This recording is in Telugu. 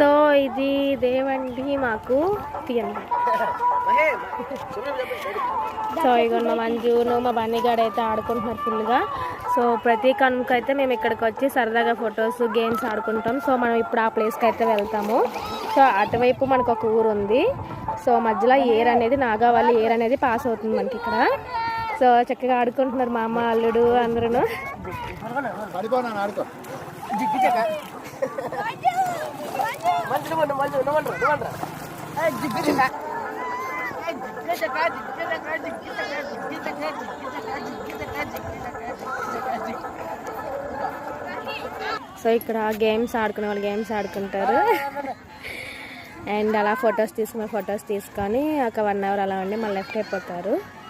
సో ఇది దేవండి మాకు తీయండి. సో ఇక మా మంజును మా బన్నీగాడు అయితే ఆడుకుంటున్నారు ఫుల్గా. సో ప్రతి కనుక అయితే మేము ఇక్కడికి వచ్చి సరదాగా ఫొటోస్ గేమ్స్ ఆడుకుంటాం. సో మనం ఇప్పుడు ఆ ప్లేస్కి అయితే వెళ్తాము. సో అటువైపు మనకు ఒక ఊరు ఉంది. సో మధ్యలో ఏర్ అనేది నాగావళి ఏర్ అనేది పాస్ అవుతుంది మనకి ఇక్కడ. సో చక్కగా ఆడుకుంటున్నారు మా అమ్మ అల్లుడు అందరూ. సో ఇక్కడ గేమ్స్ ఆడుకునే వాళ్ళు గేమ్స్ ఆడుకుంటారు. అండ్ అలా ఫొటోస్ తీసుకొని ఒక 1 అవర్ అలా ఉండి మళ్ళీ లెఫ్ట్ అయిపోతారు.